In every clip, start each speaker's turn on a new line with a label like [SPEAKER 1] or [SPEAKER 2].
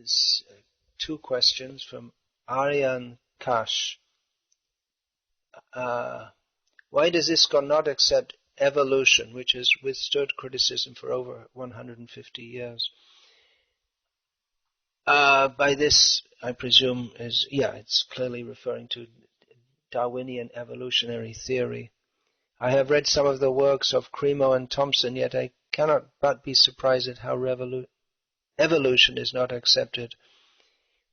[SPEAKER 1] there's two questions from Aryan Kash. Why does ISKCON not accept evolution, which has withstood criticism for over 150 years? By this, I presume, it's clearly referring to Darwinian evolutionary theory. I have read some of the works of Cremo and Thompson, yet I cannot but be surprised at how evolution is not accepted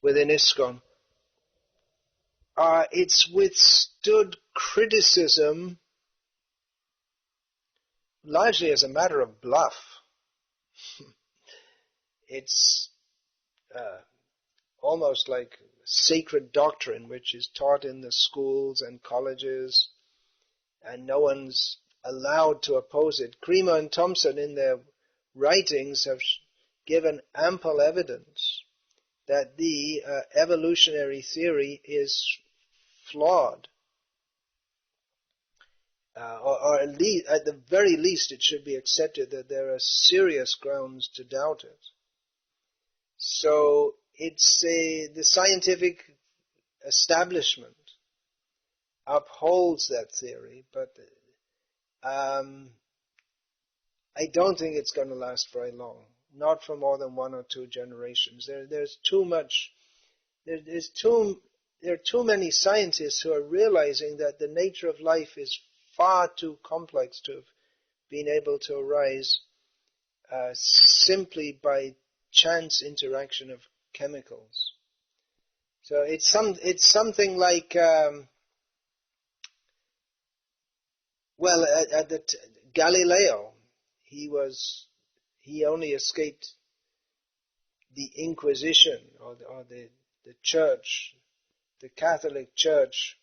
[SPEAKER 1] within ISKCON. It's withstood criticism largely as a matter of bluff. It's almost like sacred doctrine which is taught in the schools and colleges, and no one's allowed to oppose it. Cremo and Thompson in their writings have given ample evidence that the evolutionary theory is flawed. Or at the very least it should be accepted that there are serious grounds to doubt it. So it's the scientific establishment upholds that theory, but I don't think it's going to last very long. Not for more than 1 or 2 generations. There's too much. There are too many scientists who are realizing that the nature of life is far too complex to have been able to arise simply by chance interaction of chemicals. So it's something like Galileo. He only escaped the Inquisition or the Church, the Catholic Church,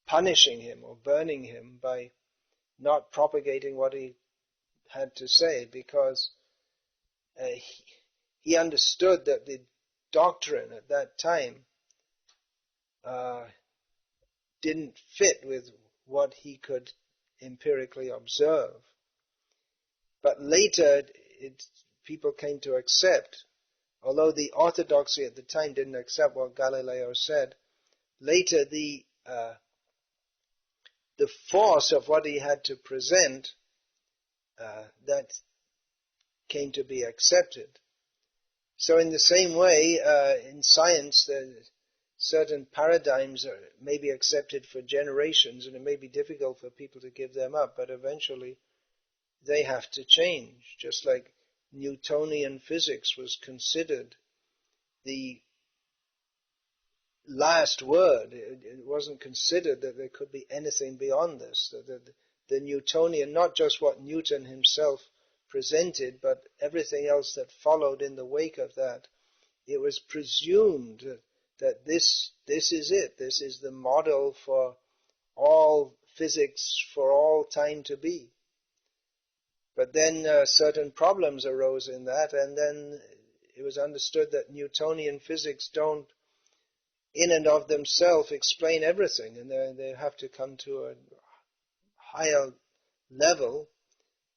[SPEAKER 1] punishing him or burning him by not propagating what he had to say, because he understood that the doctrine at that time didn't fit with what he could empirically observe. But later people came to accept, although the orthodoxy at the time didn't accept what Galileo said, later the force of what he had to present, that came to be accepted. So in the same way, in science, certain paradigms may be accepted for generations, and it may be difficult for people to give them up, but eventually they have to change. Just like Newtonian physics was considered the last word. It wasn't considered that there could be anything beyond this. The Newtonian, not just what Newton himself presented, but everything else that followed in the wake of that, it was presumed that this is it. This is the model for all physics for all time to be. But then certain problems arose in that, and then it was understood that Newtonian physics don't in and of themselves explain everything, and they have to come to a higher level.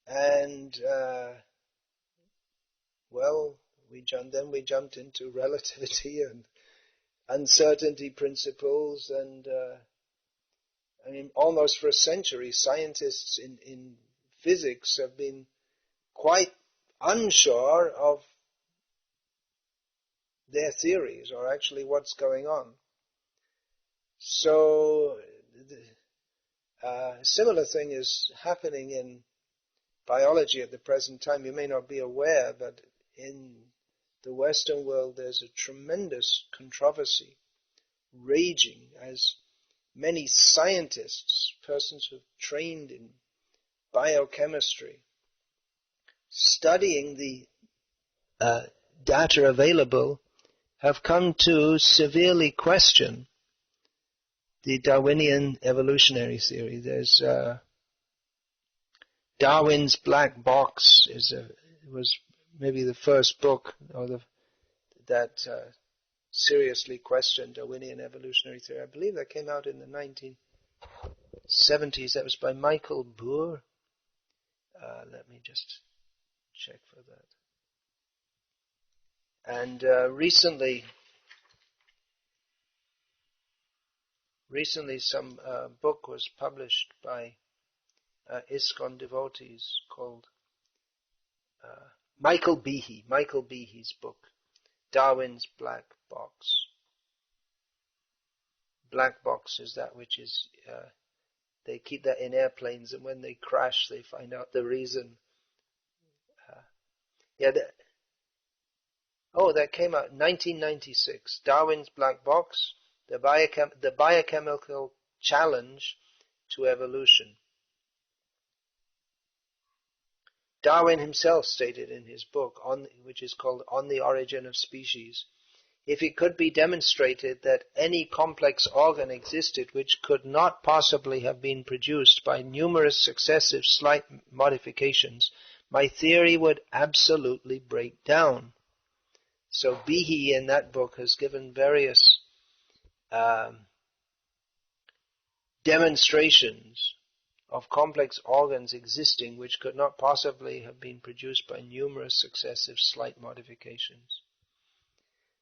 [SPEAKER 1] And we jumped into relativity and uncertainty principles, and almost for a century, scientists in physics have been quite unsure of their theories or actually what's going on. So a similar thing is happening in biology at the present time. You may not be aware, but in the Western world there's a tremendous controversy raging as many scientists, persons who have trained in biochemistry, studying the data available, have come to severely question the Darwinian evolutionary theory. There's Darwin's Black Box was maybe the first book that seriously questioned Darwinian evolutionary theory. I believe that came out in the 1970s. That was by Michael Boer. Let me just check for that. And recently some book was published by ISKCON devotees called Michael Behe's book, Darwin's Black Box. Black box is that which is, they keep that in airplanes, and when they crash they find out the reason. That came out in 1996. Darwin's Black Box, the biochemical challenge to evolution. Darwin himself stated in his book, which is called On the Origin of Species, if it could be demonstrated that any complex organ existed which could not possibly have been produced by numerous successive slight modifications, my theory would absolutely break down. So Behe in that book has given various demonstrations of complex organs existing which could not possibly have been produced by numerous successive slight modifications.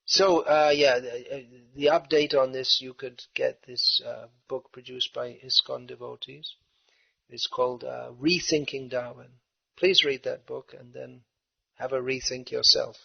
[SPEAKER 1] So, the update on this, you could get this book produced by ISKCON devotees. It's called Rethinking Darwin. Please read that book and then have a rethink yourself.